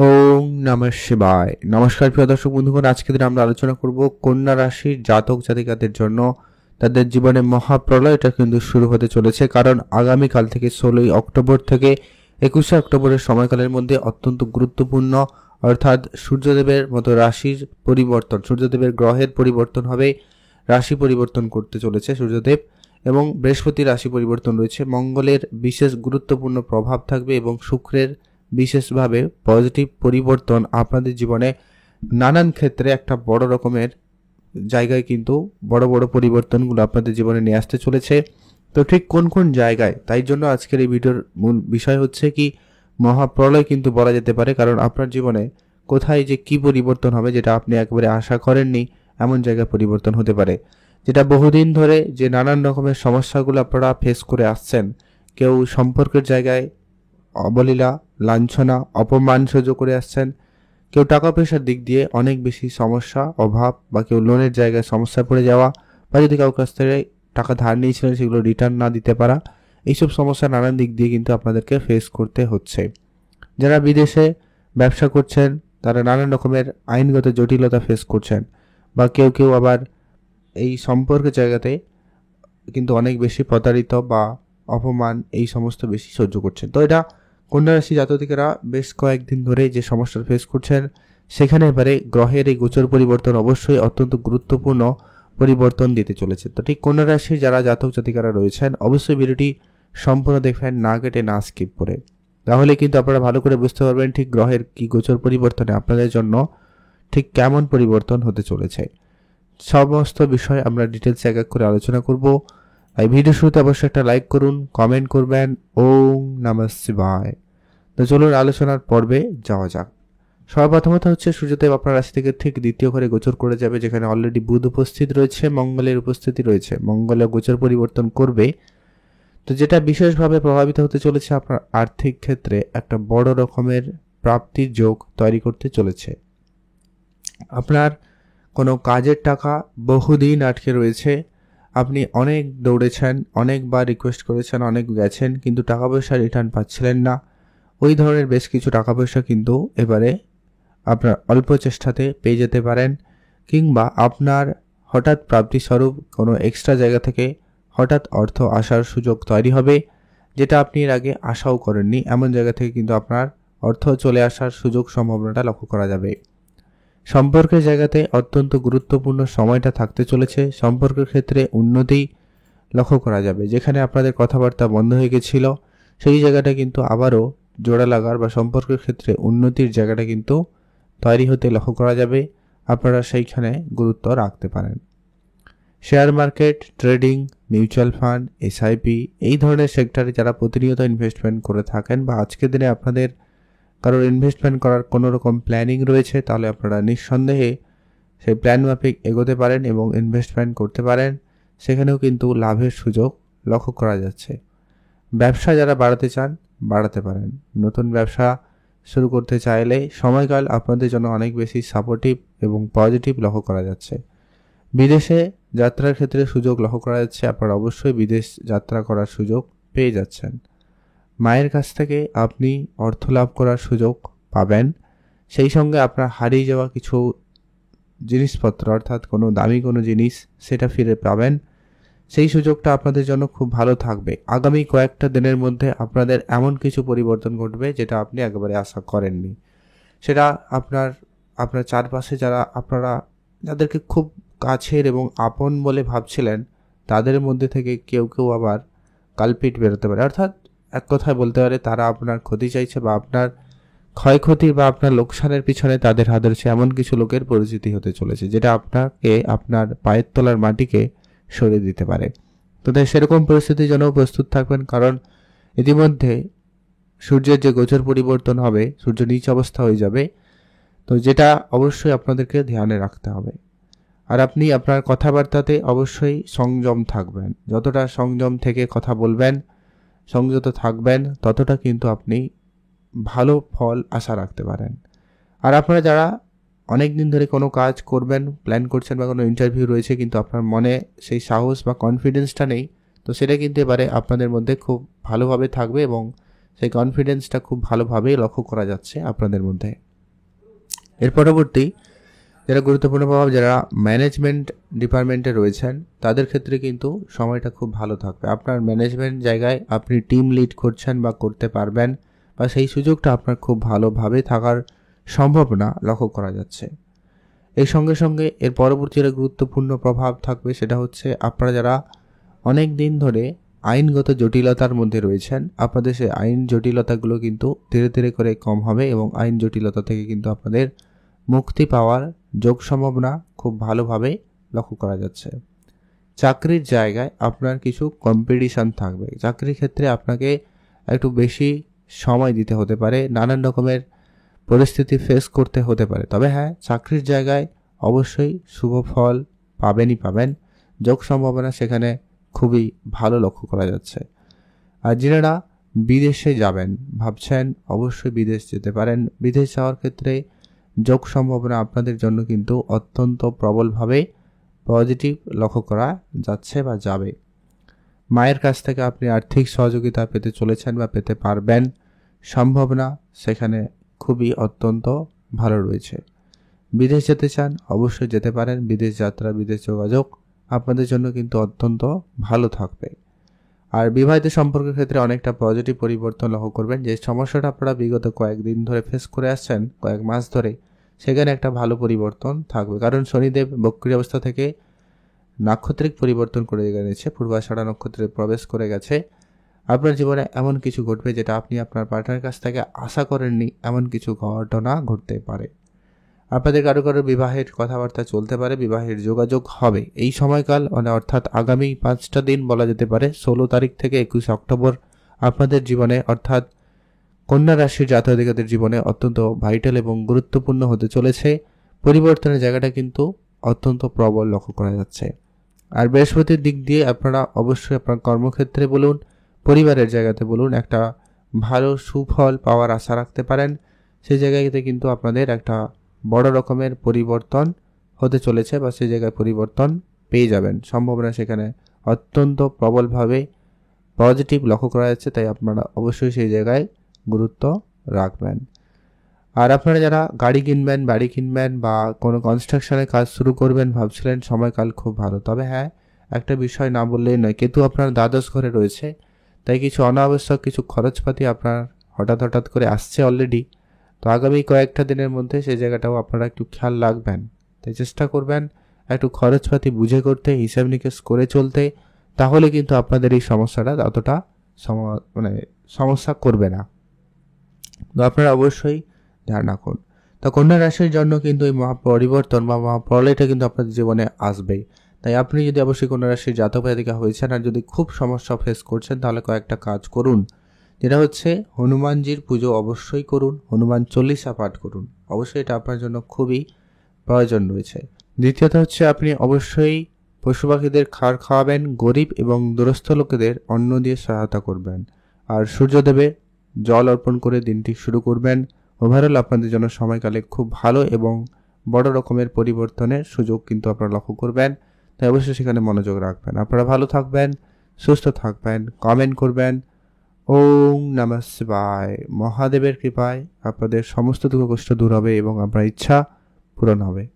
ওম নমঃ শিবায়। নমস্কার প্রিয় দর্শক বন্ধুগণ, আজকে দিন আমরা আলোচনা করব কন্যা রাশির জাতক জাতিকাদের জন্য তাদের জীবনে মহাপ্রলয় এটা কিন্তু শুরু হতে চলেছে। কারণ আগামীকাল থেকে 16ই অক্টোবর থেকে 21শে অক্টোবরের সময়কালের মধ্যে অত্যন্ত গুরুত্বপূর্ণ, অর্থাৎ সূর্যদেবের মতো রাশির পরিবর্তন, সূর্যদেবের গ্রহের পরিবর্তন হবে। রাশি পরিবর্তন করতে চলেছে সূর্যদেব, এবং বৃহস্পতির রাশি পরিবর্তন রয়েছে। মঙ্গলের বিশেষ গুরুত্বপূর্ণ প্রভাব থাকবে এবং শুক্রের বিশেষভাবে পজিটিভ পরিবর্তন আপনাদের জীবনে নানান ক্ষেত্রে একটা বড় রকমের জায়গায় কিন্তু বড় বড় পরিবর্তনগুলো আপনাদের জীবনে নিয়ে আসতে চলেছে। তো ঠিক কোন কোন জায়গায়, তাই জন্য আজকের এই ভিডিওর মূল বিষয় হচ্ছে কি মহাপ্রলয় কিন্তু বলা যেতে পারে। কারণ আপনার জীবনে কোথায় যে কি পরিবর্তন হবে যেটা আপনি একবারে আশা করেননি, এমন জায়গায় পরিবর্তন হতে পারে। যেটা বহুদিন ধরে যে নানান রকমের সমস্যাগুলো আপনারা ফেস করে আসছেন, কেউ সম্পর্কের জায়গায় অবলীলা, লাঞ্ছনা, অপমান সহ্য করে আসছেন, কেউ টাকা পয়সার দিক দিয়ে অনেক বেশি সমস্যা, অভাব, বা কেউ লোনের জায়গায় সমস্যায় পড়ে যাওয়া, বা যদি কারোর কাছ থেকে টাকা ধার নিয়েছিলেন সেগুলো রিটার্ন না দিতে পারা, এইসব সমস্যা নানান দিক দিয়ে কিন্তু আপনাদেরকে ফেস করতে হচ্ছে। যারা বিদেশে ব্যবসা করছেন তারা নানান রকমের আইনগত জটিলতা ফেস করছেন, বা কেউ কেউ আবার এই সম্পর্কের জায়গাতে কিন্তু অনেক বেশি প্রতারিত বা অপমান এই সমস্ত বেশি সহ্য করছেন। তো এটা কন্যা রাশি জাতকেরা বেশ কয়েকদিন ধরে যে সমস্যার ফেস করছেন, সেখানে এবারে গ্রহের এই গোচর পরিবর্তন অবশ্যই অত্যন্ত গুরুত্বপূর্ণ পরিবর্তন দিতে চলেছে। তো ঠিক কন্যা রাশির যারা জাতক জাতিকারা রয়েছেন অবশ্যই ভিডিওটি সম্পূর্ণ দেখবেন, না কেটে না স্কিপ করে। তাহলে কিন্তু আপনারা ভালো করে বুঝতে পারবেন ঠিক গ্রহের কি গোচর পরিবর্তনে আপনাদের জন্য ঠিক কেমন পরিবর্তন হতে চলেছে। সমস্ত বিষয় আমরা ডিটেলস এক এক করে আলোচনা করব। এই ভিডিও শুরুতে অবশ্যই একটা লাইক করুন, কমেন্ট করবেন। ওম নমঃ শিবায়। তো চলুন আলোচনার পর্বে যাওয়া যাক। সর্বপ্রথমত হচ্ছে সূর্যদেব আপনার রাশি থেকে ঠিক দ্বিতীয় ঘরে গোচর করে যাবে, যেখানে অলরেডি বুধ উপস্থিত রয়েছে, মঙ্গলের উপস্থিতি রয়েছে। মঙ্গলের গোচর পরিবর্তন করবে, তো যেটা বিশেষভাবে প্রভাবিত হতে চলেছে আপনার আর্থিক ক্ষেত্রে একটা বড় রকমের প্রাপ্তির যোগ তৈরি করতে চলেছে। আপনার কোনো কাজের টাকা বহুদিন আটকে রয়েছে, আপনি অনেক দৌড়েছেন, অনেকবার রিকোয়েস্ট করেছেন, অনেক গেছেন, কিন্তু টাকা পয়সা রিটার্ন পাচ্ছিলেন না। ওই ধরনের বেশ কিছু টাকা পয়সা কিন্তু এবারে আপনার অল্প চেষ্টাতে পেয়ে যেতে পারেন, কিংবা আপনার হঠাৎ প্রাপ্তিস্বরূপ কোনো এক্সট্রা জায়গা থেকে হঠাৎ অর্থ আসার সুযোগ তৈরি হবে, যেটা আপনি এর আগে আশাও করেননি। এমন জায়গা থেকে কিন্তু আপনার অর্থ চলে আসার সুযোগ সম্ভাবনাটা লক্ষ্য করা যাবে। সম্পর্কের জায়গাতে অত্যন্ত গুরুত্বপূর্ণ সময়টা থাকতে চলেছে। সম্পর্কের ক্ষেত্রে উন্নতি লক্ষ্য করা যাবে। যেখানে আপনাদের কথাবার্তা বন্ধ হয়ে গেছিল, সেই জায়গাটা কিন্তু আবারও জোড়া লাগার বা সম্পর্কের ক্ষেত্রে উন্নতির জায়গাটা কিন্তু তৈরি হতে লক্ষ্য করা যাবে। আপনারা সেইখানে গুরুত্ব রাখতে পারেন। Share market, trading, mutual fund, SIP এই ধরনের সেক্টরে যারা প্রতিনিয়ত ইনভেস্টমেন্ট করে থাকেন, বা আজকের দিনে আপনাদের কারোর ইনভেস্টমেন্ট করার কোনো রকম প্ল্যানিং রয়েছে, তাহলে আপনারা নিঃসন্দেহে সেই প্ল্যান মাফিক এগোতে পারেন এবং ইনভেস্টমেন্ট করতে পারেন। সেখানেও কিন্তু লাভের সুযোগ লক্ষ্য করা যাচ্ছে। ব্যবসা যারা বাড়াতে চান বাড়াতে পারেন। নতুন ব্যবসা শুরু করতে চাইলে সময়কাল আপনাদের জন্য অনেক বেশি সাপোর্টিভ এবং পজিটিভ লক্ষ্য করা যাচ্ছে। বিদেশে যাত্রার ক্ষেত্রে সুযোগ লক্ষ্য করা যাচ্ছে, আপনারা অবশ্যই বিদেশ যাত্রা করার সুযোগ পেয়ে যাচ্ছেন। মায়ের কাছ থেকে আপনি অর্থ লাভ করার সুযোগ পাবেন। সেই সঙ্গে আপনার হারিয়ে যাওয়া কিছু জিনিসপত্র, অর্থাৎ কোনো দামি কোনো জিনিস, সেটা ফিরে পাবেন। সেই সুযোগটা আপনাদের জন্য খুব ভালো থাকবে। আগামী কয়েকটা দিনের মধ্যে আপনাদের এমন কিছু পরিবর্তন ঘটবে যেটা আপনি একেবারে আশা করেননি। সেটা আপনার চারপাশে আপনারা যাদেরকে খুব কাছের এবং আপন বলে ভাবছিলেন, তাদের মধ্যে থেকে কেউ কেউ আবার কালপিট বেরোতে পারে। অর্থাৎ এক কথায় বলতে পারে তারা আপনার ক্ষতি চাইছে, বা আপনার ক্ষয়ক্ষতি বা আপনার লোকসানের পিছনে তাদের হাত ধরেছে। এমন কিছু লোকের পরিচিতি হতে চলেছে, যেটা আপনাকে আপনার পায়ের তলার মাটিকে সরিয়ে দিতে পারে। তো তাই সেরকম পরিস্থিতির জন্য প্রস্তুত থাকবেন, কারণ ইতিমধ্যে সূর্যের যে গোচর পরিবর্তন হবে, সূর্য নিচ অবস্থা হয়ে যাবে। তো যেটা অবশ্যই আপনাদেরকে ধ্যানে রাখতে হবে। আর আপনি আপনার কথাবার্তাতে অবশ্যই সংযম থাকবেন। যতটা সংযম থেকে কথা বলবেন, সংযত থাকবেন, ততটা কিন্তু আপনি ভালো ফল আশা রাখতে পারেন। আর আপনারা যারা অনেক দিন ধরে কোনো কাজ করবেন প্ল্যান করছেন, বা কোনো ইন্টারভিউ রয়েছে কিন্তু আপনার মনে সেই সাহস বা কনফিডেন্সটা নেই, তো সেটা কিন্তু এবারে আপনাদের মধ্যে খুব ভালোভাবে থাকবে এবং সেই কনফিডেন্সটা খুব ভালোভাবেই লক্ষ্য করা যাচ্ছে আপনাদের মধ্যে। এর পরবর্তী যারা গুরুত্বপূর্ণ প্রভাব, যারা ম্যানেজমেন্ট ডিপার্টমেন্টে রয়েছেন তাদের ক্ষেত্রে কিন্তু সময়টা খুব ভালো থাকবে। আপনার ম্যানেজমেন্ট জায়গায় আপনি টিম লিড করছেন বা করতে পারবেন, বা সেই সুযোগটা আপনার খুব ভালোভাবে থাকার সম্ভাবনা লক্ষ্য করা যাচ্ছে। এর সঙ্গে সঙ্গে এর পরবর্তী যেটা গুরুত্বপূর্ণ প্রভাব থাকবে সেটা হচ্ছে আপনারা যারা অনেক দিন ধরে আইনগত জটিলতার মধ্যে রয়েছেন, আপনাদের সেই আইন জটিলতাগুলো কিন্তু ধীরে ধীরে করে কম হবে এবং আইন জটিলতা থেকে কিন্তু আপনাদের মুক্তি পাওয়ার যোগ সম্ভাবনা খুব ভালোভাবে লক্ষ্য করা যাচ্ছে। চাকরির জায়গায় আপনার কিছু কম্পিটিশন থাকবে। চাকরির ক্ষেত্রে আপনাকে একটু বেশি সময় দিতে হতে পারে, নানান রকমের পরিস্থিতি ফেস করতে হতে পারে। তবে হ্যাঁ, চাকরির জায়গায় অবশ্যই শুভ ফল পাবেন, যোগ সম্ভাবনা সেখানে খুবই ভালো লক্ষ্য করা যাচ্ছে। আর যারা বিদেশে যাবেন ভাবছেন, অবশ্যই বিদেশ যেতে পারেন। বিদেশ যাওয়ার ক্ষেত্রে যোগ সম্ভাবনা আপনাদের জন্য কিন্তু অত্যন্ত প্রবলভাবে পজিটিভ লক্ষ্য করা যাচ্ছে বা যাবে। মায়ের কাছ থেকে আপনি আর্থিক সহযোগিতা পেতে চলেছেন বা পেতে পারবেন, সম্ভাবনা সেখানে খুবই অত্যন্ত ভালো রয়েছে। বিদেশ যেতে চান, অবশ্যই যেতে পারেন। বিদেশ যাত্রা, বিদেশ যোগাযোগ আপনাদের জন্য কিন্তু অত্যন্ত ভালো থাকবে। আর বিবাহিত সম্পর্কের ক্ষেত্রে অনেকটা পজিটিভ পরিবর্তন লক্ষ্য করবেন। যে সমস্যাটা আপনারা বিগত কয়েকদিন ধরে ফেস করে আসছেন, কয়েক মাস ধরে, সেখানে একটা ভালো পরিবর্তন থাকবে। কারণ শনিদেব বক্রী অবস্থা থেকে নাক্ষত্রিক পরিবর্তন করে গেছে, পূর্বাষাঢ়া নক্ষত্রে প্রবেশ করে গেছে। আপনার জীবনে এমন কিছু ঘটবে যেটা আপনি আপনার পার্টনারের কাছ থেকে আশা করেননি, এমন কিছু ঘটনা ঘটতে পারে। আপনাদের কারো কারো বিবাহের কথাবার্তা চলতে পারে, বিবাহের যোগাযোগ হবে এই সময়কাল, অর্থাৎ আগামী 5টা দিন বলা যেতে পারে। 16 তারিখ থেকে 21 অক্টোবর আপনাদের জীবনে, অর্থাৎ কন্যা রাশির জাতক-জাতিকাদের জীবনে অত্যন্ত ভাইটাল এবং গুরুত্বপূর্ণ হতে চলেছে। পরিবর্তনের জায়গাটা কিন্তু অত্যন্ত প্রবল লক্ষ্য করা যাচ্ছে। আর বৃহস্পতির দিক দিয়ে আপনারা অবশ্যই আপনার কর্মক্ষেত্রে বলুন, পরিবারের জায়গাতে বলুন, একটা ভালো সুফল পাওয়ার আশা রাখতে পারেন। সেই জায়গাতে কিন্তু আপনাদের একটা বড় রকমের পরিবর্তন হতে চলেছে, বা সেই জায়গায় পরিবর্তন পেয়ে যাবেন। সম্ভাবনা সেখানে অত্যন্ত প্রবলভাবে পজিটিভ লক্ষ্য করা যাচ্ছে, তাই আপনারা অবশ্যই সেই জায়গায় গুরুত্ব রাখবেন। আর আপনারা যারা গাড়ি কিনবেন, বাড়ি কিনবেন বা কোনো কনস্ট্রাকশনের কাজ শুরু করবেন ভাবছিলেন, সময়কাল খুব ভালো। তবে হ্যাঁ, একটা বিষয় না বললেই নয়, কেতু আপনার দ্বাদশ ঘরে রয়েছে, তাই কিছু অনাবশ্যক কিছু খরচপাতি আপনার হঠাৎ করে আসছে অলরেডি। তো আগামী কয়েকটা দিনের মধ্যে সেই জায়গাটাও আপনারা একটু খেয়াল রাখবেন। তাই চেষ্টা করবেন একটু খরচপাতি বুঝে করতে, হিসাব নিকেশ করে চলতে, তাহলে কিন্তু আপনাদের এই সমস্যাটা অতটা সমস্যা করবে না। তো আপনারা অবশ্যই ধ্যান রাখুন। তো কন্যা রাশির জন্য কিন্তু এই মহাপরিবর্তন বা মহাপ্রলয়টা কিন্তু আপনাদের জীবনে আসবেই। তাই আপনি যদি অবশ্যই কন্যা রাশির জাতক জাতিকা হয়েছেন আর যদি খুব সমস্যা ফেস করছেন, তাহলে কয়েকটা কাজ করুন। যেটা হচ্ছে হনুমানজির পুজো অবশ্যই করুন, হনুমান চল্লিশা পাঠ করুন। অবশ্যই এটা আপনার জন্য খুবই প্রয়োজন রয়েছে। দ্বিতীয়ত হচ্ছে আপনি অবশ্যই পশু পাখিদের খাবার খাওয়াবেন, গরিব এবং দুরস্থ লোকেদের অন্ন দিয়ে সহায়তা করবেন, আর সূর্যদেবের জল অর্পণ করে দিনটি শুরু করবেন। ওভারঅল আপনাদের জন্য সময়কালে খুব ভালো এবং বড় রকমের পরিবর্তনের সুযোগ কিন্তু আপনারা লক্ষ্য করবেন। তাই অবশ্যই সেখানে মনোযোগ রাখবেন। আপনারা ভালো থাকবেন, সুস্থ থাকবেন, কমেন্ট করবেন। ওম নমঃ শিবায়। মহাদেবের কৃপায় আপনাদের সমস্ত দুঃখ কষ্ট দূর হবে এবং আপনার ইচ্ছা পূরণ হবে।